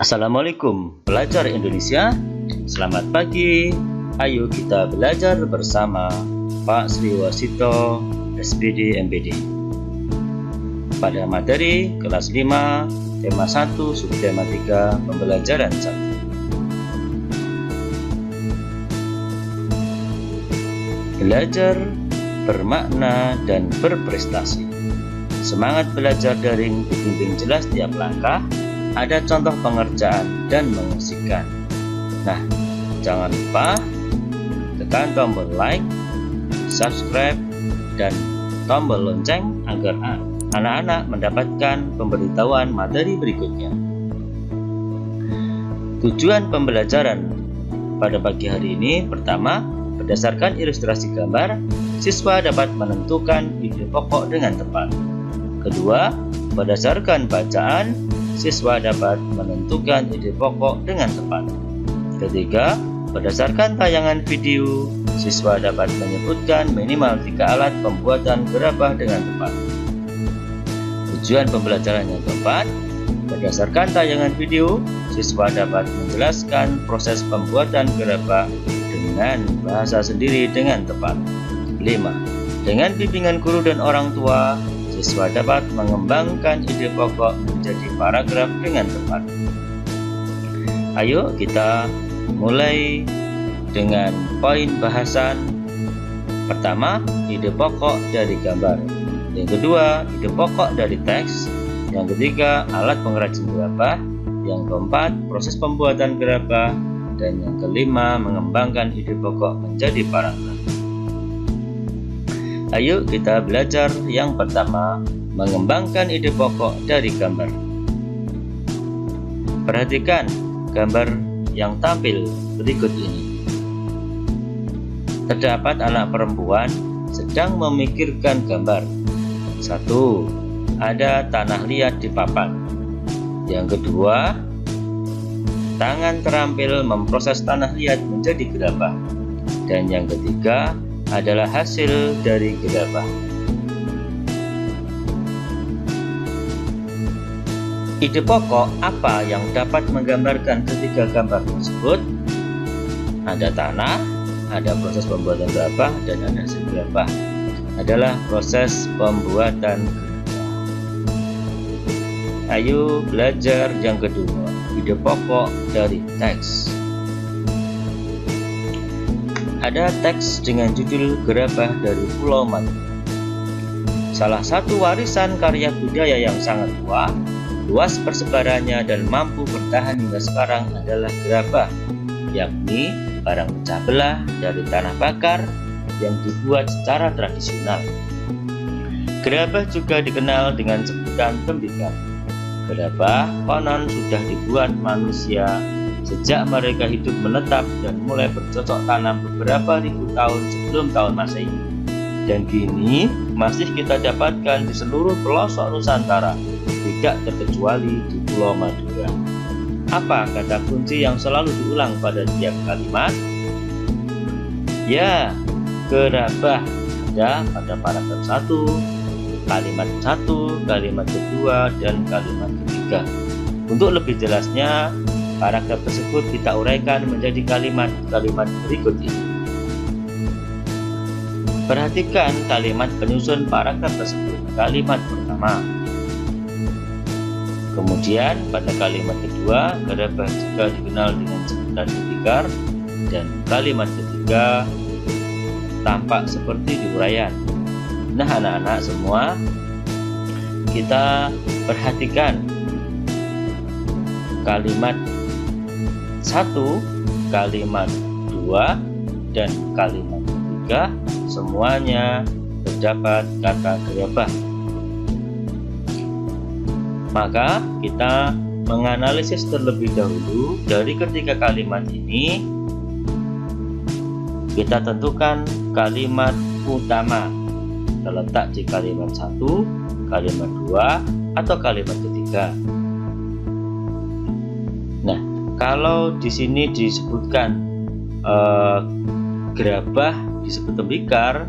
Assalamualaikum pelajar Indonesia, selamat pagi. Ayo kita belajar bersama Pak Sri Wasito, SPD MPD. Pada materi kelas 5, tema 1, subtema 3, pembelajaran 1. Belajar bermakna dan berprestasi. Semangat belajar daring dibimbing jelas tiap langkah, ada contoh pengerjaan dan mengasihkan. Nah, jangan lupa tekan tombol like, subscribe, dan tombol lonceng agar anak-anak mendapatkan pemberitahuan materi berikutnya. Tujuan pembelajaran pada pagi hari ini, pertama, berdasarkan ilustrasi gambar, siswa dapat menentukan ide pokok dengan tepat. Kedua, berdasarkan bacaan, siswa dapat menentukan ide pokok dengan tepat. Ketiga, berdasarkan tayangan video, siswa dapat menyebutkan minimal 3 alat pembuatan gerabah dengan tepat. Tujuan pembelajaran yang keempat, berdasarkan tayangan video, siswa dapat menjelaskan proses pembuatan gerabah dengan bahasa sendiri dengan tepat. 5. Dengan bimbingan guru dan orang tua, siswa dapat mengembangkan ide pokok menjadi paragraf dengan tepat. Ayo kita mulai dengan poin bahasan. Pertama, ide pokok dari gambar. Yang kedua, ide pokok dari teks. Yang ketiga, alat pengrajin gerabah. Yang keempat, proses pembuatan gerabah. Dan yang kelima, mengembangkan ide pokok menjadi paragraf. Ayo kita belajar yang pertama, mengembangkan ide pokok dari gambar. Perhatikan gambar yang tampil berikut ini. Terdapat anak perempuan sedang memikirkan gambar. 1. Ada tanah liat di papan. Yang kedua, tangan terampil memproses tanah liat menjadi gerabah. Dan yang ketiga adalah hasil dari gerabah. Ide pokok apa yang dapat menggambarkan ketiga gambar tersebut? Ada tanah, ada proses pembuatan gerabah, dan ada hasil gerabah. Adalah proses pembuatan gerabah. Ayo belajar yang kedua, ide pokok dari teks. Ada teks dengan judul Gerabah dari Pulau Madura. Salah satu warisan karya budaya yang sangat tua, luas persebarannya dan mampu bertahan hingga sekarang adalah gerabah, yakni barang pecah belah dari tanah bakar yang dibuat secara tradisional. Gerabah juga dikenal dengan sebutan tembikar. Gerabah konon sudah dibuat manusia sejak mereka hidup menetap dan mulai bercocok tanam beberapa ribu tahun sebelum tahun Masehi. Dan kini masih kita dapatkan di seluruh pelosok Nusantara, tidak terkecuali di Pulau Madura. Apa kata kunci yang selalu diulang pada tiap kalimat? Ya, gerabah. Ada pada paragraf 1, kalimat 1, kalimat kedua, dan kalimat ketiga. Untuk lebih jelasnya, paragraf tersebut kita uraikan menjadi kalimat-kalimat berikut ini. Perhatikan kalimat penyusun paragraf tersebut. Kalimat pertama. Kemudian pada kalimat kedua, gerabah juga dikenal dengan sebutan tembikar, dan kalimat ketiga tampak seperti diuraian. Nah, anak-anak semua, kita perhatikan kalimat 1, kalimat 2, dan kalimat 3 semuanya terdapat kata gerabah. Maka kita menganalisis terlebih dahulu dari ketiga kalimat ini. Kita tentukan kalimat utama terletak di kalimat 1, kalimat 2, atau kalimat ketiga. Nah, kalau di sini disebutkan gerabah disebut tembikar,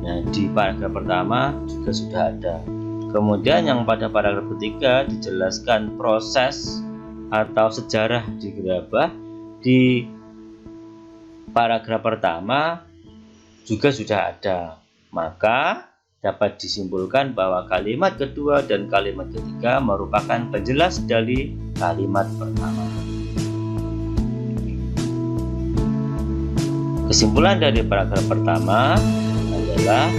nah di paragraf pertama juga sudah ada. Kemudian yang pada paragraf ketiga dijelaskan proses atau sejarah di gerabah di paragraf pertama juga sudah ada. Maka dapat disimpulkan bahwa kalimat kedua dan kalimat ketiga merupakan penjelas dari kalimat pertama. Kesimpulan dari paragraf pertama adalah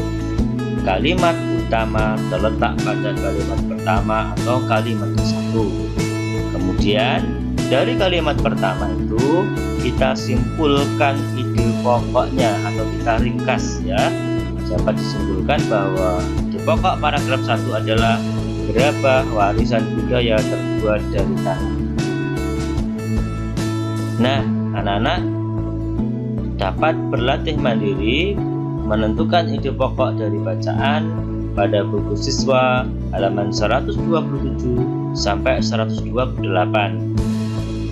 kalimat utama terletak pada kalimat pertama atau kalimat ke-1. Kemudian dari kalimat pertama itu kita simpulkan ide pokoknya atau kita ringkas ya. Dapat disimpulkan bahwa ide pokok paragraf 1 adalah gerabah warisan budaya terbuat dari tanah. Nah, anak-anak dapat berlatih mandiri menentukan ide pokok dari bacaan pada buku siswa halaman 127 sampai 128.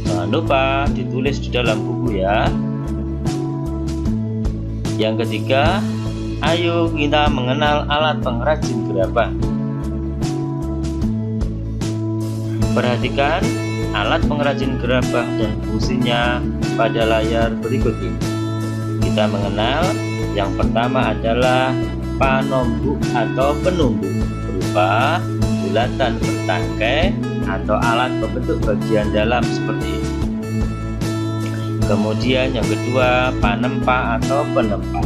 Jangan lupa ditulis di dalam buku ya. Yang ketiga, ayo kita mengenal alat pengrajin gerabah. Perhatikan alat pengrajin gerabah dan fungsinya pada layar berikut ini. Kita mengenal yang pertama adalah panombuk atau penumbu berupa bulatan bertangkai atau alat pembentuk bagian dalam seperti ini. Kemudian yang kedua panempa atau penempa,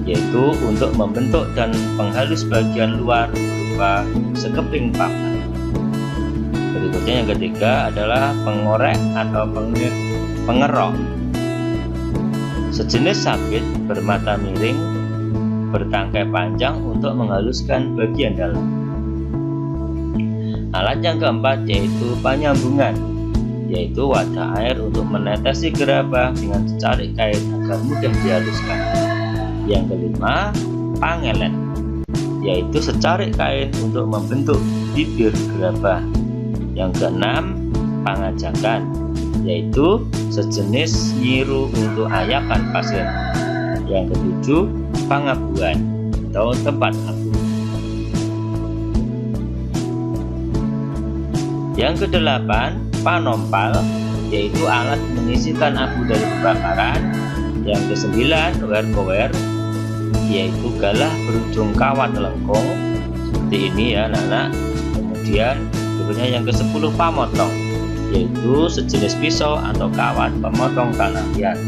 yaitu untuk membentuk dan penghalus bagian luar berupa sekeping papan. Berikutnya yang ketiga adalah pengorek atau pengerok, sejenis sabit bermata miring bertangkai panjang untuk menghaluskan bagian dalam. Alat yang keempat yaitu penyambungan, yaitu wadah air untuk menetesi gerabah dengan secarik kain agar mudah dihaluskan. Yang kelima, pangelet, yaitu secarik kain untuk membentuk bibir gerabah. Yang keenam, pangajakan, yaitu sejenis nyiru untuk ayapan pasir. Yang ketujuh, pangabuan atau tempat abu. Yang kedelapan, panompal, yaitu alat menyisihkan abu dari kebakaran. Yang kesembilan, werkower, yaitu galah berujung kawat lengkung seperti ini ya anak-anak. Kemudian berikutnya yang ke-10, pamotong, yaitu sejenis pisau atau kawat pemotong tanah liat.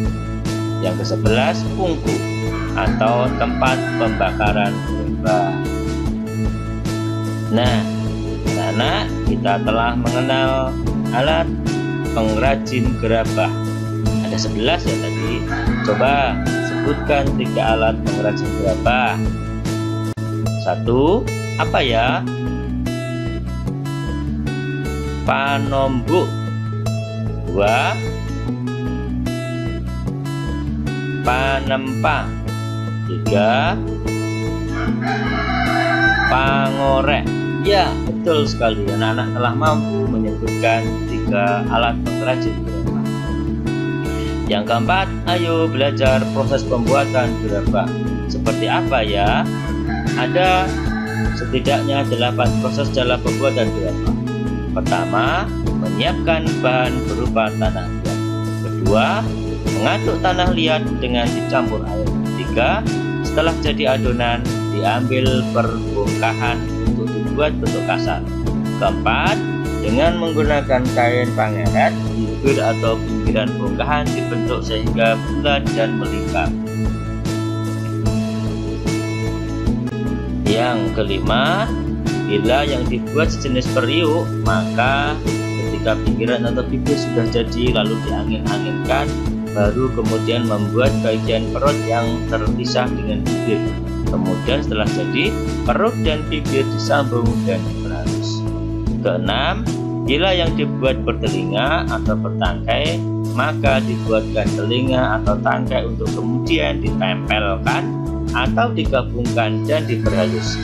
Yang ke-11, pungku atau tempat pembakaran gerabah. Nah, anak-anak, kita telah mengenal alat pengrajin gerabah. Ada 11 ya tadi. Coba sebutkan 3 alat pengrajin gerabah. 1. Apa ya? Panombuk. 2. Panempa. 3. Pangorek. Ya, betul sekali. Anak-anak telah mampu menyebutkan 3 alat pengrajin gerabah. Yang keempat, ayo belajar proses pembuatan gerabah. Seperti apa ya? Ada setidaknya 8 proses dalam pembuatan gerabah. Pertama, menyiapkan bahan berupa tanah liat. Kedua, mengaduk tanah liat dengan dicampur air. Ketiga, setelah jadi adonan, diambil perbongkahan untuk dibuat bentuk kasar. Keempat, dengan menggunakan kain pangelet, bibir atau pinggiran bongkahan dibentuk sehingga bulat dan melingkar. Yang kelima, bila yang dibuat sejenis periuk, maka ketika pinggiran atau bibir sudah jadi lalu diangin-anginkan, baru kemudian membuat bagian perut yang terpisah dengan bibir. Kemudian setelah jadi, perut dan bibir disambung dan diperhalus. Keenam, bila yang dibuat bertelinga atau bertangkai, maka dibuatkan telinga atau tangkai untuk kemudian ditempelkan atau digabungkan dan diperhalus.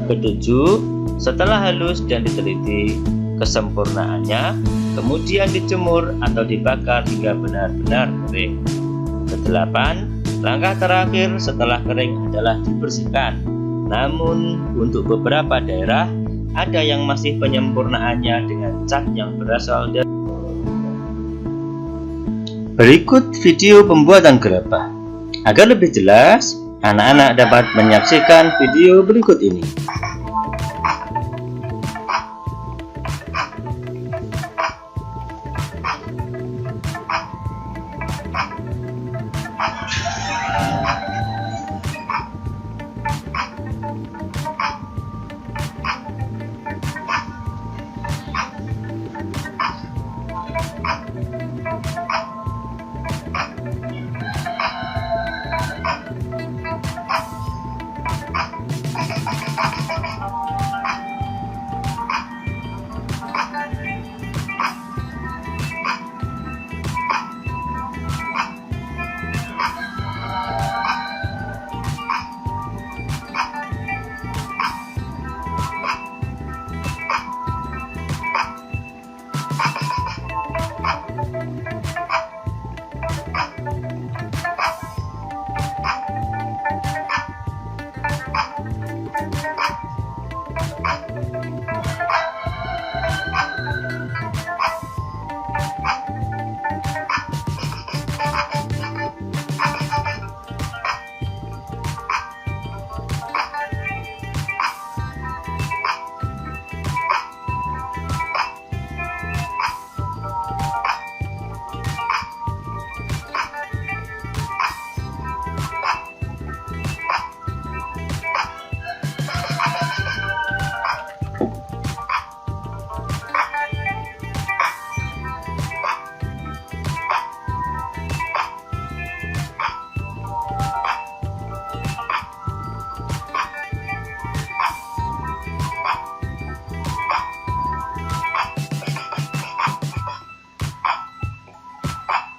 Ketujuh, setelah halus dan diteliti kesempurnaannya, kemudian dijemur atau dibakar hingga benar-benar kering. Kedelapan, langkah terakhir setelah kering adalah dibersihkan. Namun untuk beberapa daerah ada yang masih penyempurnaannya dengan cat yang berasal dari. Berikut video pembuatan gerabah. Agar lebih jelas, anak-anak dapat menyaksikan video berikut ini.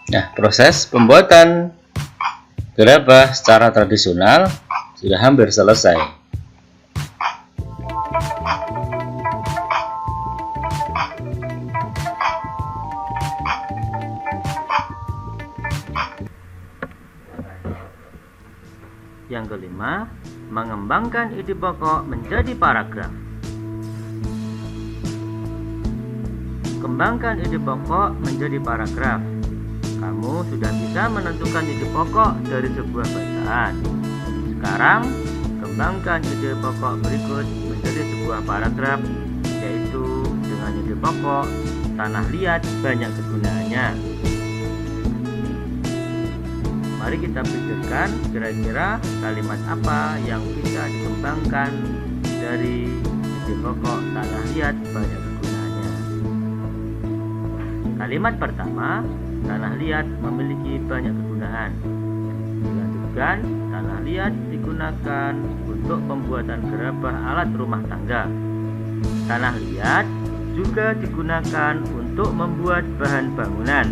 Nah, proses pembuatan gerabah secara tradisional sudah hampir selesai. Yang kelima, mengembangkan ide pokok menjadi paragraf. Kembangkan ide pokok menjadi paragraf. Kamu sudah bisa menentukan ide pokok dari sebuah bacaan. Sekarang, kembangkan ide pokok berikut menjadi sebuah paragraf, yaitu dengan ide pokok tanah liat banyak kegunaannya. Mari kita pikirkan kira-kira kalimat apa yang bisa dikembangkan dari ide pokok tanah liat banyak kegunaannya. Kalimat pertama, tanah liat memiliki banyak kegunaan. Dilanjutkan, tanah liat digunakan untuk pembuatan gerabah alat rumah tangga. Tanah liat juga digunakan untuk membuat bahan bangunan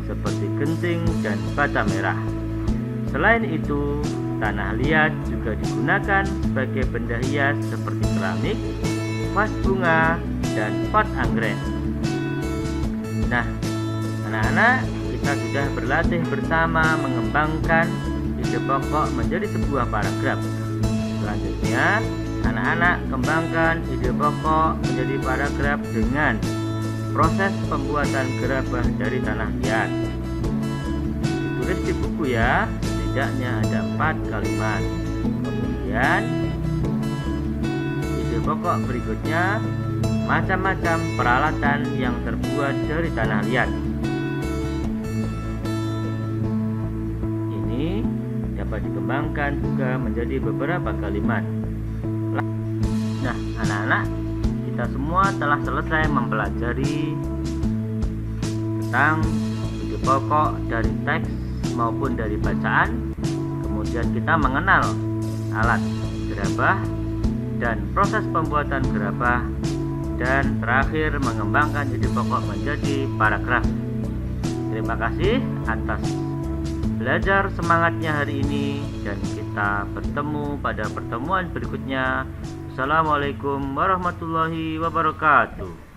seperti genting dan bata merah. Selain itu, tanah liat juga digunakan sebagai benda hias seperti keramik, vas bunga, dan pot anggrek. Nah, anak-anak, kita sudah berlatih bersama mengembangkan ide pokok menjadi sebuah paragraf. Selanjutnya, anak-anak kembangkan ide pokok menjadi paragraf dengan proses pembuatan gerabah dari tanah liat. Ditulis di buku ya, setidaknya ada 4 kalimat. Kemudian, ide pokok berikutnya, macam-macam peralatan yang terbuat dari tanah liat. Ini dapat dikembangkan juga menjadi beberapa kalimat. Nah, anak-anak, kita semua telah selesai mempelajari tentang ide pokok dari teks maupun dari bacaan. Kemudian kita mengenal alat gerabah dan proses pembuatan gerabah, dan terakhir mengembangkan ide pokok menjadi paragraf. Terima kasih atas belajar semangatnya hari ini, dan kita bertemu pada pertemuan berikutnya. Assalamualaikum warahmatullahi wabarakatuh.